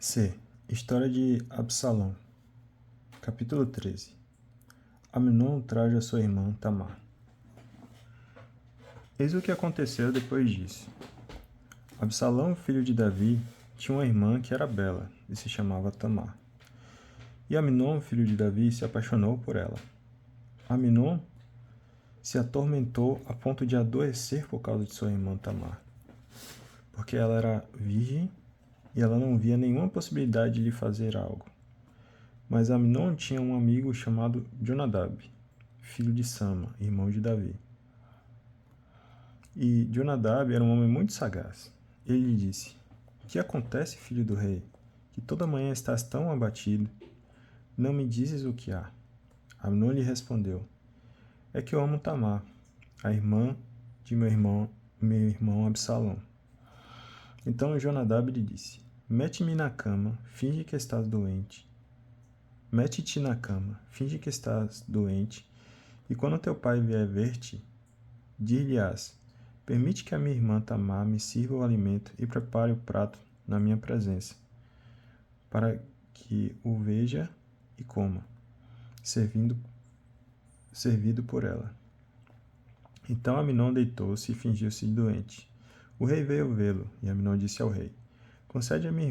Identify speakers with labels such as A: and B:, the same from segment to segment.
A: C. História de Absalão. Capítulo 13. Amnon traja sua irmã Tamar. Eis o que aconteceu depois disso. Absalão, filho de Davi, tinha uma irmã que era bela e se chamava Tamar. E Amnon, filho de Davi, se apaixonou por ela. Amnon se atormentou a ponto de adoecer por causa de sua irmã Tamar, porque ela era virgem e ela não via nenhuma possibilidade de lhe fazer algo. Mas Amnon tinha um amigo chamado Jonadab, filho de Sama, irmão de Davi. E Jonadab era um homem muito sagaz. Ele lhe disse: Que acontece, filho do rei? Que toda manhã estás tão abatido? Não me dizes o que há. Amnon lhe respondeu: É que eu amo Tamar, a irmã de meu irmão Absalão. Então Jonadab lhe disse: Mete-me na cama, finge que estás doente. Mete-te na cama, finge que estás doente, e quando teu pai vier ver-te, dir-lhe-ás: Permite que a minha irmã Tamar me sirva o alimento e prepare o prato na minha presença, para que o veja e coma, servido por ela. Então Amnon deitou-se e fingiu-se doente. O rei veio vê-lo, e Amnon disse ao rei: Concede que minha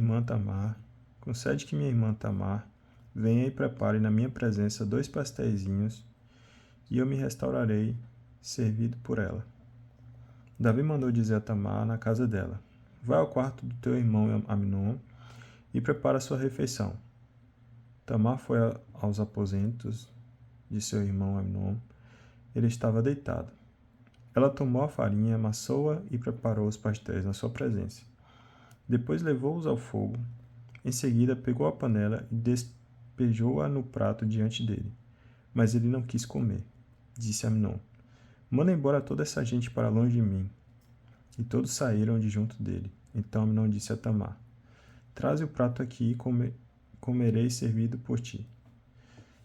A: irmã Tamar venha e prepare na minha presença 2 pastéisinhos, e eu me restaurarei, servido por ela. Davi mandou dizer a Tamar na casa dela: Vai ao quarto do teu irmão Amnon e prepara sua refeição. Tamar foi aos aposentos de seu irmão Amnon. Ele estava deitado. Ela tomou a farinha, amassou-a e preparou os pastéis na sua presença. Depois levou-os ao fogo. Em seguida, pegou a panela e despejou-a no prato diante dele. Mas ele não quis comer. Disse Amnon: Manda embora toda essa gente para longe de mim. E todos saíram de junto dele. Então Amnon disse a Tamar: Traze o prato aqui e comerei servido por ti.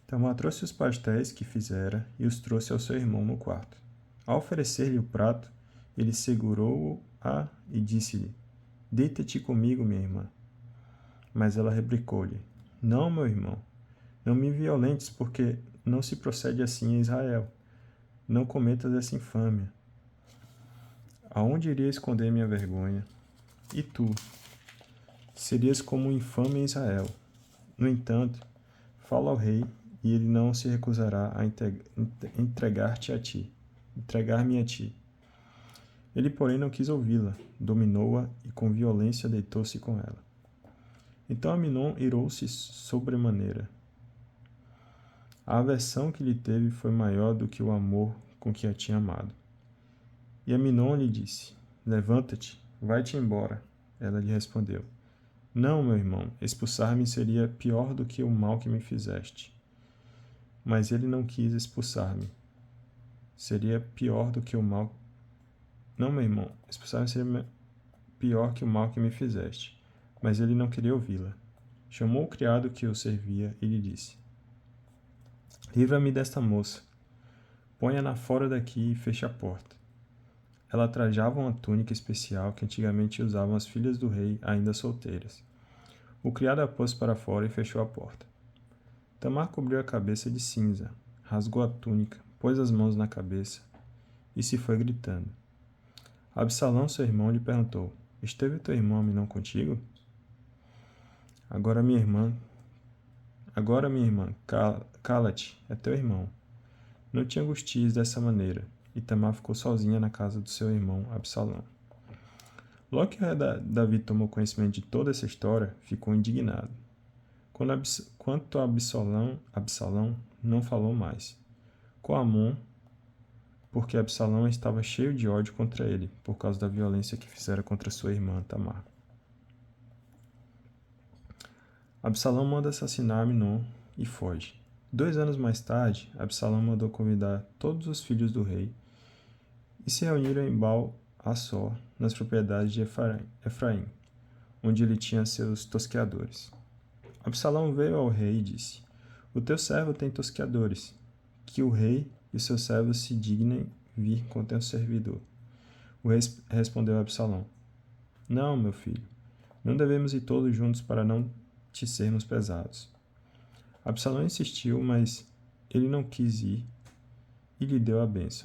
A: Tamar trouxe os pastéis que fizera e os trouxe ao seu irmão no quarto. Ao oferecer-lhe o prato, ele segurou-a e disse-lhe: Deita-te comigo, minha irmã. Mas ela replicou-lhe: Não, meu irmão, não me violentes, porque não se procede assim em Israel. Não cometas essa infâmia. Aonde iria esconder minha vergonha? E tu? Serias como um infame em Israel. No entanto, fala ao rei, e ele não se recusará a entregar-me a ti. Ele, porém, não quis ouvi-la, dominou-a e com violência deitou-se com ela. Então Amnon irou-se sobremaneira. A aversão que lhe teve foi maior do que o amor com que a tinha amado. E Amnon lhe disse: Levanta-te, vai-te embora. Ela lhe respondeu: Não, meu irmão, expulsar-me seria pior do que o mal que me fizeste. Mas ele não quis expulsar-me. Seria pior do que o mal. Não, meu irmão, expulsar-me seria pior que o mal que me fizeste. Mas ele não queria ouvi-la. Chamou o criado que o servia e lhe disse: Livra-me desta moça. Ponha-na fora daqui e feche a porta. Ela trajava uma túnica especial que antigamente usavam as filhas do rei ainda solteiras. O criado a pôs para fora e fechou a porta. Tamar cobriu a cabeça de cinza, rasgou a túnica, pôs as mãos na cabeça e se foi gritando. Absalão, seu irmão, lhe perguntou: Esteve teu irmão Amnon contigo? Agora, minha irmã, cala-te, é teu irmão. Não te angusties dessa maneira. E Tamar ficou sozinha na casa do seu irmão Absalão. Logo que Davi tomou conhecimento de toda essa história, ficou indignado. Quanto a Absalão não falou mais com Amnon, porque Absalão estava cheio de ódio contra ele, por causa da violência que fizera contra sua irmã Tamar. Absalão manda assassinar Amnon e foge. 2 anos mais tarde, Absalão mandou convidar todos os filhos do rei e se reuniram em Baal-Assor, nas propriedades de Efraim, onde ele tinha seus tosqueadores. Absalão veio ao rei e disse: O teu servo tem tosqueadores. Que o rei e seus servos se dignem vir com teu servidor. O rei respondeu a Absalão: Não, meu filho, Não devemos ir todos juntos para não te sermos pesados. Absalão insistiu, mas ele não quis ir e lhe deu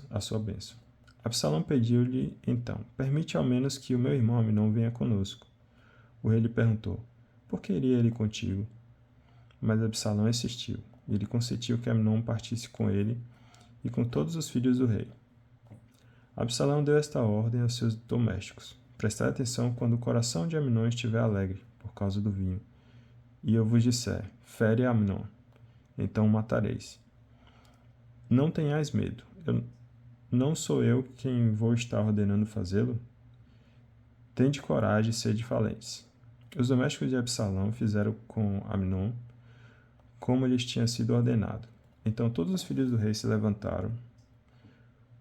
A: a sua bênção. Absalão pediu-lhe então: permite ao menos que o meu irmão Amnon venha conosco. O rei lhe perguntou: por que iria ele contigo? Mas Absalão insistiu, e ele consentiu que Amnon partisse com ele e com todos os filhos do rei. Absalão deu esta ordem aos seus domésticos: prestai atenção quando o coração de Amnon estiver alegre por causa do vinho, e eu vos disser: fere Amnon, então o matareis. Não tenhais medo, não sou eu quem vou estar ordenando fazê-lo? Tende coragem e sede valentes. Os domésticos de Absalão fizeram com Amnon como lhes tinha sido ordenado. Então todos os filhos do rei se levantaram,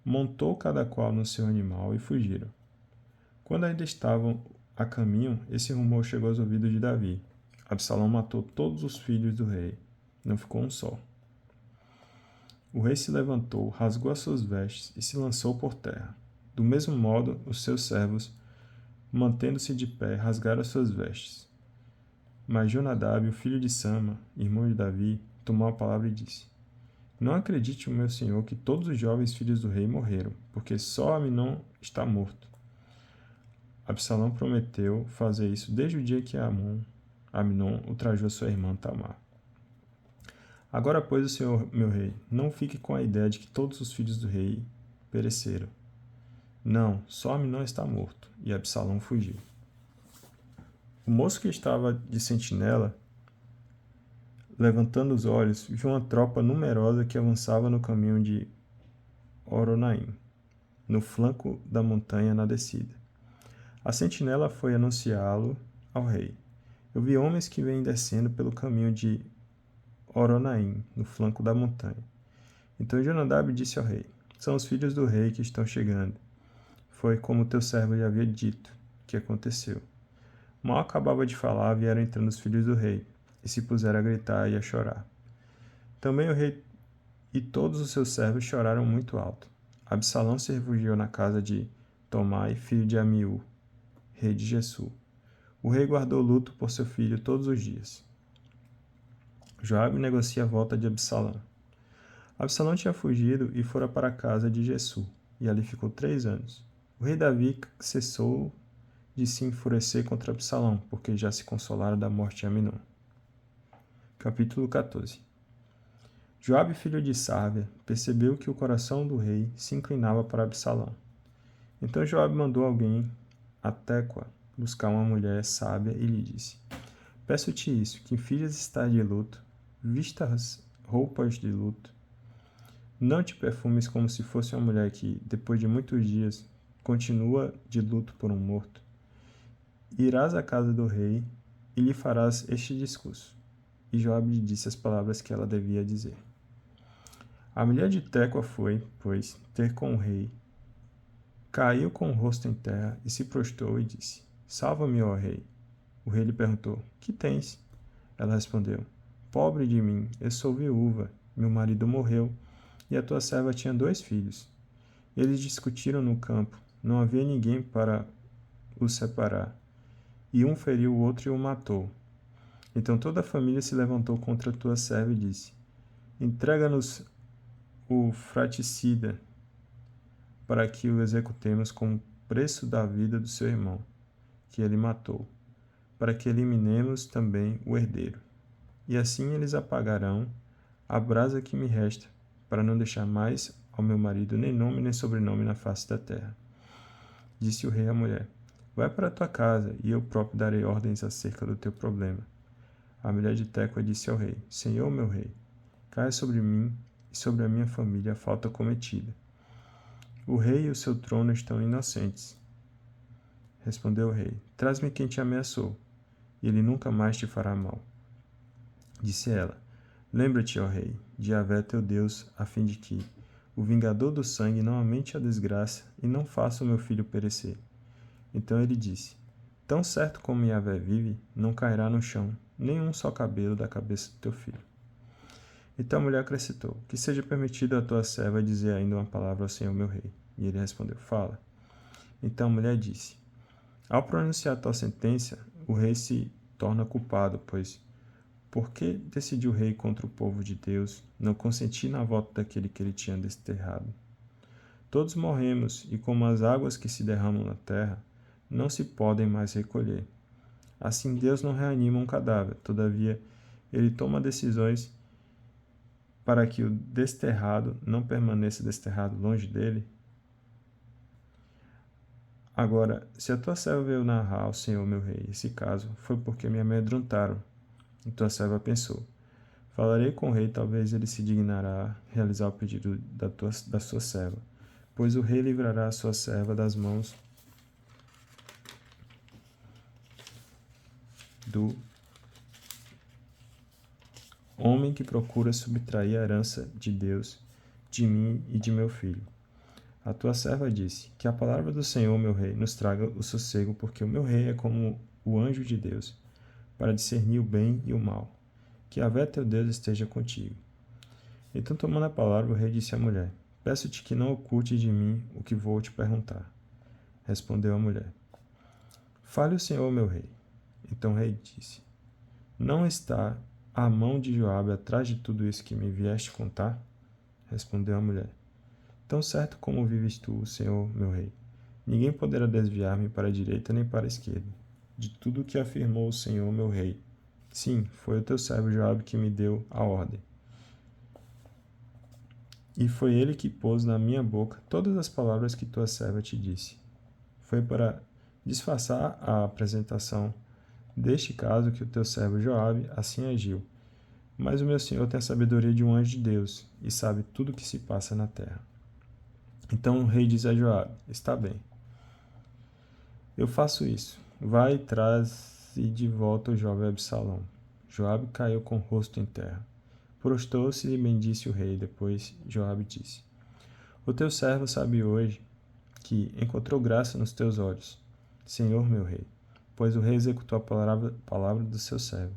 A: montou cada qual no seu animal e fugiram. Quando ainda estavam a caminho, esse rumor chegou aos ouvidos de Davi: Absalão matou todos os filhos do rei, não ficou um só. O rei se levantou, rasgou as suas vestes e se lançou por terra. Do mesmo modo, os seus servos, mantendo-se de pé, rasgaram as suas vestes. Mas Jonadab, o filho de Sama, irmão de Davi, tomou a palavra e disse: não acredite, o meu senhor, que todos os jovens filhos do rei morreram, porque só Amnon está morto. Absalão prometeu fazer isso desde o dia que Amnon ultrajou sua irmã Tamar. Agora, pois, o senhor, meu rei, não fique com a ideia de que todos os filhos do rei pereceram. Não, só Amnon está morto, e Absalão fugiu. O moço que estava de sentinela, levantando os olhos, viu uma tropa numerosa que avançava no caminho de Horonaim, no flanco da montanha na descida. A sentinela foi anunciá-lo ao rei. Eu vi homens que vêm descendo pelo caminho de Horonaim, no flanco da montanha. Então Jonadab disse ao rei: são os filhos do rei que estão chegando. Foi como teu servo lhe havia dito, que aconteceu. Mal acabava de falar, vieram entrando os filhos do rei, e se puseram a gritar e a chorar. Também o rei e todos os seus servos choraram muito alto. Absalão se refugiou na casa de Tomai, filho de Amiú, rei de Gesur. O rei guardou luto por seu filho todos os dias. Joabe negocia a volta de Absalão. Absalão tinha fugido e fora para a casa de Gesur, e ali ficou 3 anos. O rei Davi cessou de se enfurecer contra Absalão, porque já se consolara da morte de Amnon. Capítulo 14. Joabe, filho de Sárvia, percebeu que o coração do rei se inclinava para Absalão. Então Joabe mandou alguém a Tecoa buscar uma mulher sábia e lhe disse: peço-te isso, que finjas estar de luto, vistas roupas de luto, não te perfumes como se fosse uma mulher que, depois de muitos dias, continua de luto por um morto. Irás à casa do rei e lhe farás este discurso. E Joabe lhe disse as palavras que ela devia dizer. A mulher de Tecoa foi, pois, ter com o rei, caiu com o rosto em terra e se prostrou e disse: salva-me, ó rei. O rei lhe perguntou: que tens? Ela respondeu: pobre de mim, eu sou viúva, meu marido morreu, e a tua serva tinha 2 filhos. Eles discutiram no campo, não havia ninguém para os separar, e um feriu o outro e o matou. Então toda a família se levantou contra a tua serva e disse: entrega-nos o fraticida, para que o executemos como preço da vida do seu irmão, que ele matou, para que eliminemos também o herdeiro. E assim eles apagarão a brasa que me resta, para não deixar mais ao meu marido nem nome nem sobrenome na face da terra. Disse o rei à mulher: vai para a tua casa, e eu próprio darei ordens acerca do teu problema. A mulher de Tecoa disse ao rei: Senhor, meu rei, caia sobre mim e sobre a minha família a falta cometida. O rei e o seu trono estão inocentes. Respondeu o rei: traz-me quem te ameaçou, e ele nunca mais te fará mal. Disse ela: lembra-te, ó rei, de Yahvé teu Deus, a fim de que o vingador do sangue não aumente a desgraça e não faça o meu filho perecer. Então ele disse: tão certo como Yahvé vive, não cairá no chão nenhum só cabelo da cabeça do teu filho. Então a mulher acrescentou: que seja permitido à tua serva dizer ainda uma palavra ao Senhor meu rei. E ele respondeu: fala. Então a mulher disse: ao pronunciar tal sentença, o rei se torna culpado, pois por que decidiu o rei contra o povo de Deus, não consentir na volta daquele que ele tinha desterrado? Todos morremos, e como as águas que se derramam na terra, não se podem mais recolher. Assim Deus não reanima um cadáver, todavia ele toma decisões para que o desterrado não permaneça desterrado longe dele. Agora, se a tua serva veio narrar ao Senhor meu rei esse caso, foi porque me amedrontaram. E tua serva pensou: falarei com o rei, talvez ele se dignará realizar o pedido da sua serva, pois o rei livrará a sua serva das mãos do homem que procura subtrair a herança de Deus de mim e de meu filho. A tua serva disse: que a palavra do Senhor, meu rei, nos traga o sossego, porque o meu rei é como o anjo de Deus, para discernir o bem e o mal. Que Yahvé teu Deus esteja contigo. Então, tomando a palavra, o rei disse à mulher: peço-te que não oculte de mim o que vou te perguntar. Respondeu a mulher: fale o Senhor, meu rei. Então o rei disse: não está a mão de Joabe atrás de tudo isso que me vieste contar? Respondeu a mulher: tão certo como vives tu, Senhor, meu rei, ninguém poderá desviar-me para a direita nem para a esquerda, de tudo o que afirmou o Senhor, meu rei. Sim, foi o teu servo Joabe que me deu a ordem. E foi ele que pôs na minha boca todas as palavras que tua serva te disse. Foi para disfarçar a apresentação deste caso que o teu servo Joabe assim agiu. Mas o meu senhor tem a sabedoria de um anjo de Deus e sabe tudo o que se passa na terra. Então o rei diz a Joabe: está bem, eu faço isso. Vai e traze de volta o jovem Absalão. Joabe caiu com o rosto em terra. Prostrou-se e bendisse o rei. Depois Joabe disse: o teu servo sabe hoje que encontrou graça nos teus olhos, Senhor meu rei, pois o rei executou a palavra do seu servo.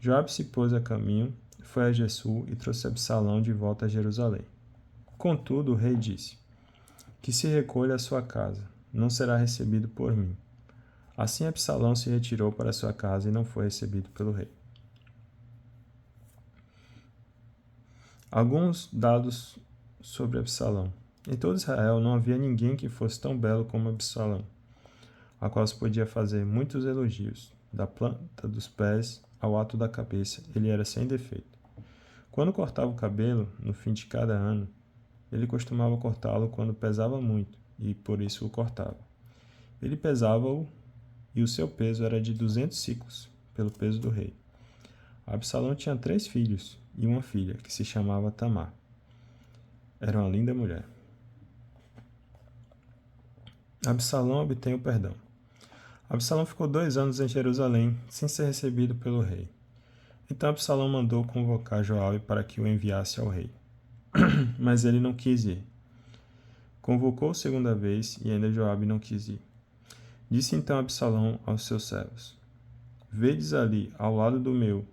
A: Joabe se pôs a caminho, foi a Jessul e trouxe Absalão de volta a Jerusalém. Contudo, o rei disse: que se recolha à sua casa, não será recebido por mim. Assim Absalão se retirou para sua casa e não foi recebido pelo rei. Alguns dados sobre Absalão. Em todo Israel não havia ninguém que fosse tão belo como Absalão, a qual se podia fazer muitos elogios. Da planta dos pés ao ato da cabeça, ele era sem defeito. Quando cortava o cabelo, no fim de cada ano, ele costumava cortá-lo quando pesava muito, e por isso o cortava. Ele pesava-o, e o seu peso era de 200 siclos, pelo peso do rei. Absalão tinha 3 filhos e uma filha, que se chamava Tamar. Era uma linda mulher. Absalão obtém o perdão. Absalão ficou 2 anos em Jerusalém, sem ser recebido pelo rei. Então Absalão mandou convocar Joabe para que o enviasse ao rei. Mas ele não quis ir. Convocou segunda vez, e ainda Joabe não quis ir. Disse então Absalão aos seus servos: vedes ali, ao lado do meu,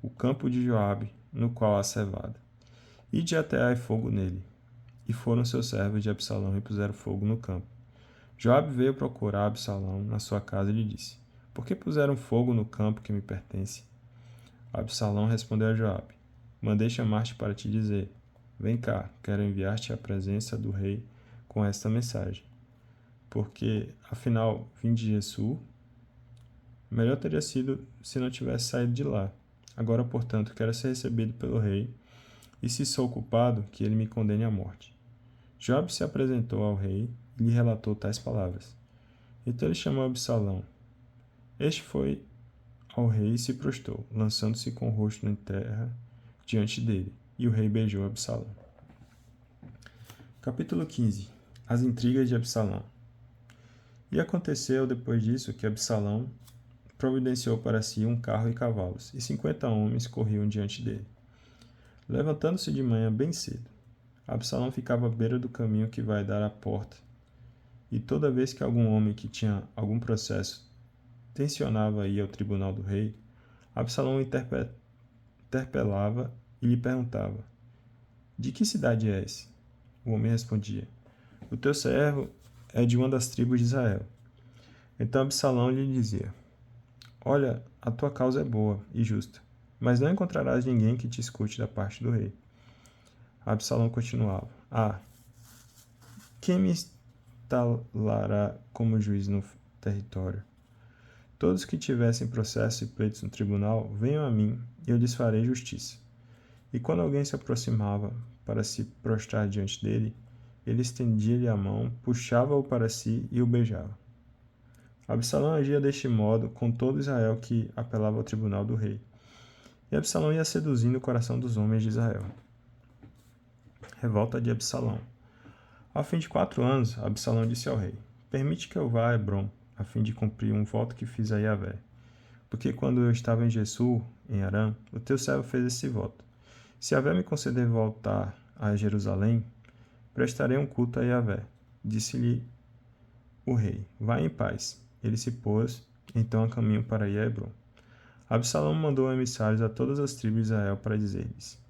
A: o campo de Joabe, no qual há cevada. Ide ateai fogo nele. E foram seus servos de Absalão e puseram fogo no campo. Joabe veio procurar Absalão na sua casa e lhe disse: por que puseram fogo no campo que me pertence? Absalão respondeu a Joabe: mandei chamar-te para te dizer: vem cá, quero enviar-te à presença do rei com esta mensagem. Porque, afinal, vim de Jessul, melhor teria sido se não tivesse saído de lá. Agora, portanto, quero ser recebido pelo rei, e se sou culpado, que ele me condene à morte. Joabe se apresentou ao rei e lhe relatou tais palavras. Então ele chamou Absalão. Este foi ao rei e se prostrou, lançando-se com o rosto em terra diante dele, e o rei beijou Absalão. Capítulo 15. As intrigas de Absalão. E aconteceu depois disso que Absalão providenciou para si um carro e cavalos, e 50 homens corriam diante dele. Levantando-se de manhã bem cedo, Absalão ficava à beira do caminho que vai dar à porta, e toda vez que algum homem que tinha algum processo tencionava ir ao tribunal do rei, Absalão interpelava e lhe perguntava: de que cidade és? O homem respondia: o teu servo é de uma das tribos de Israel. Então Absalão lhe dizia: Olha, a tua causa é boa e justa, mas não encontrarás ninguém que te escute da parte do rei. Absalão continuava: Ah, quem me instalará como juiz no território? Todos que tivessem processo e pleitos no tribunal, venham a mim, e eu lhes farei justiça. E quando alguém se aproximava para se prostrar diante dele, ele estendia-lhe a mão, puxava-o para si e o beijava. Absalão agia deste modo com todo Israel que apelava ao tribunal do rei. E Absalão ia seduzindo o coração dos homens de Israel. Revolta de Absalão. Ao fim de 4 anos, Absalão disse ao rei: Permite que eu vá a Hebrom, a fim de cumprir um voto que fiz a Yahvé. Porque quando eu estava em Gesur, em Arã, o teu servo fez esse voto. Se Yahvé me conceder voltar a Jerusalém, prestarei um culto a Yahvé. Disse-lhe o rei: Vá em paz. Ele se pôs, então, a caminho para Hebrom. Absalão mandou emissários a todas as tribos de Israel para dizer-lhes: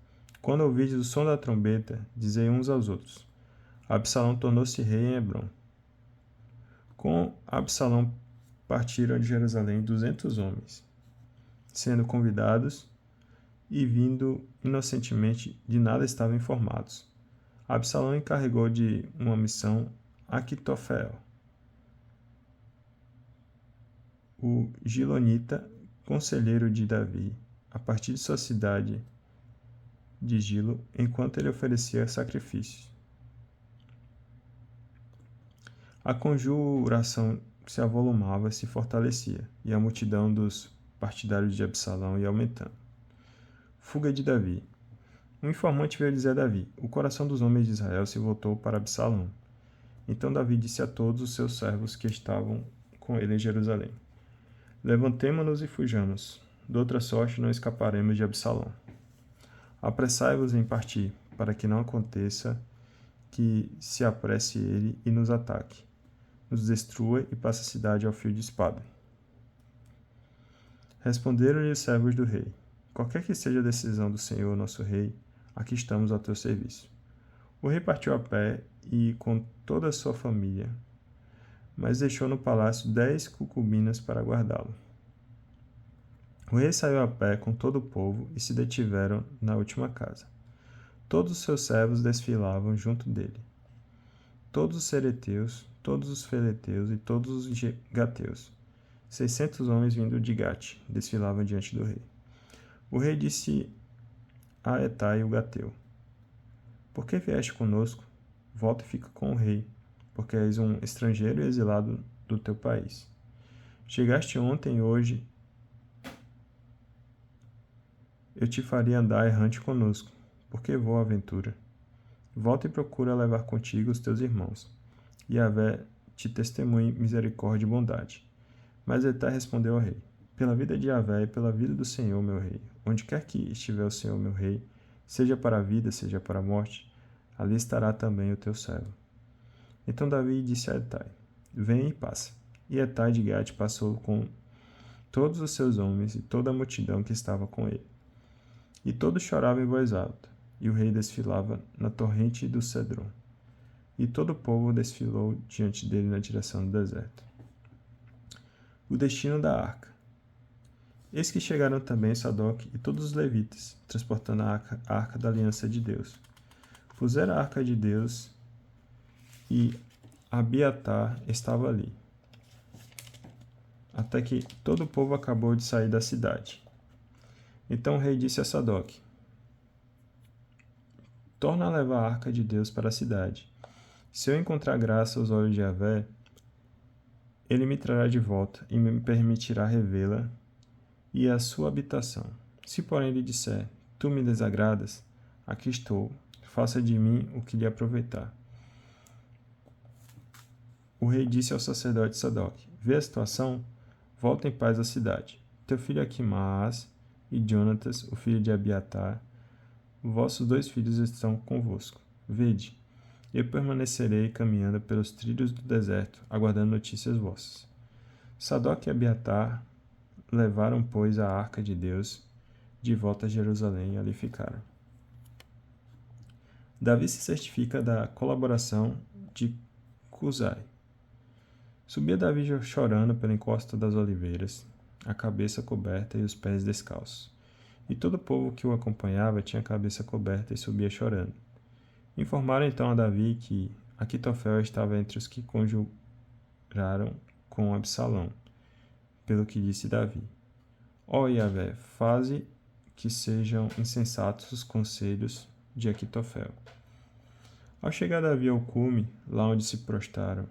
A: Quando ouvides o som da trombeta, dizei uns aos outros: Absalão tornou-se rei em Hebrom. Com Absalão partiram de Jerusalém 200 homens, sendo convidados e vindo inocentemente, de nada estavam informados. Absalão encarregou de uma missão Aquitofel, o Gilonita, conselheiro de Davi, a partir de sua cidade de Gilo, enquanto ele oferecia sacrifícios. A conjuração se avolumava e se fortalecia, e a multidão dos partidários de Absalão ia aumentando. Fuga de Davi. Um informante veio dizer a Davi: O coração dos homens de Israel se voltou para Absalão. Então Davi disse a todos os seus servos que estavam com ele em Jerusalém: Levantemo-nos e fujamos, de outra sorte não escaparemos de Absalão. Apressai-vos em partir, para que não aconteça que se apresse ele e nos ataque, nos destrua e passe a cidade ao fio de espada. Responderam-lhe os servos do rei: Qualquer que seja a decisão do Senhor nosso rei, aqui estamos ao teu serviço. O rei partiu a pé e com toda a sua família, mas deixou no palácio 10 concubinas para guardá-lo. O rei saiu a pé com todo o povo e se detiveram na última casa. Todos os seus servos desfilavam junto dele. Todos os cereteus, todos os feleteus e todos os gateus. 600 homens vindo de Gate desfilavam diante do rei. O rei disse a Etai o gateu: Por que vieste conosco? Volta e fica com o rei, porque és um estrangeiro e exilado do teu país. Chegaste ontem e hoje eu te faria andar errante conosco. Por que vou à aventura? Volta e procura levar contigo os teus irmãos. Yahvé te testemunhe misericórdia e bondade. Mas Etai respondeu ao rei: Pela vida de Yahvé e pela vida do Senhor, meu rei, onde quer que estiver o Senhor, meu rei, seja para a vida, seja para a morte, ali estará também o teu servo. Então Davi disse a Etai: Vem e passa. E Etai de Gate passou com todos os seus homens e toda a multidão que estava com ele. E todos choravam em voz alta, e o rei desfilava na torrente do Cedron. E todo o povo desfilou diante dele na direção do deserto. O destino da arca. Eis que chegaram também Sadoc e todos os levitas, transportando a arca da aliança de Deus. Puseram a arca de Deus e Abiatar estava ali, até que todo o povo acabou de sair da cidade. Então o rei disse a Sadoc: Torna a levar a arca de Deus para a cidade. Se eu encontrar graça aos olhos de Yahvé, ele me trará de volta e me permitirá revê-la e a sua habitação. Se porém ele disser: Tu me desagradas, aqui estou, faça de mim o que lhe aproveitar. O rei disse ao sacerdote Sadoc: Vê a situação? Volta em paz à cidade. Teu filho Aquimaas e Jonatas, o filho de Abiatar, vossos 2 filhos estão convosco. Vede, eu permanecerei caminhando pelos trilhos do deserto, aguardando notícias vossas. Sadoc e Abiatar levaram, pois, a arca de Deus de volta a Jerusalém e ali ficaram. Davi se certifica da colaboração de Cusai. Subia Davi chorando pela encosta das oliveiras, a cabeça coberta e os pés descalços. E todo o povo que o acompanhava tinha a cabeça coberta e subia chorando. Informaram então a Davi que Aquitofel estava entre os que conjuraram com Absalão, pelo que disse Davi: Ó Yahvé, faze que sejam insensatos os conselhos de Aquitofel. Ao chegar Davi ao cume, lá onde se prostram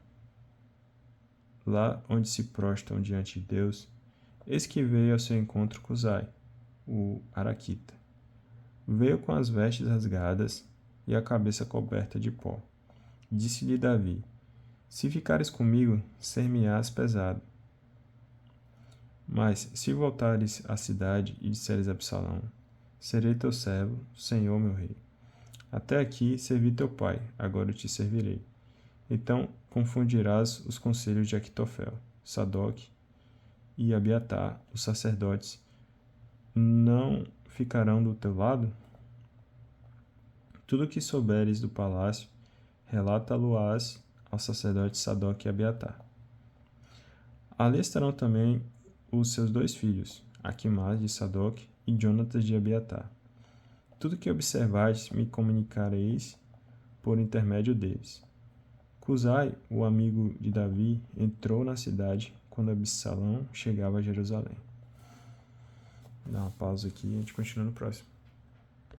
A: diante de Deus, eis que veio ao seu encontro Cusai, o araquita. Veio com as vestes rasgadas e a cabeça coberta de pó. Disse-lhe Davi: Se ficares comigo, ser-me-ás pesado. Mas, se voltares à cidade e disseres a Absalão: Serei teu servo, Senhor meu rei. Até aqui servi teu pai, agora eu te servirei. Então confundirás os conselhos de Aquitofel, Sadoque e Abiatar, os sacerdotes, não ficarão do teu lado? Tudo o que souberes do palácio, relata-lo-ás ao sacerdote Sadoque e Abiatar. Ali estarão também os seus 2 filhos, Aquimaas de Sadoque e Jonatas de Abiatar. Tudo que observardes me comunicareis por intermédio deles. Cusai, o amigo de Davi, entrou na cidade quando Absalão chegava a Jerusalém. Dá uma pausa aqui e a gente continua no próximo.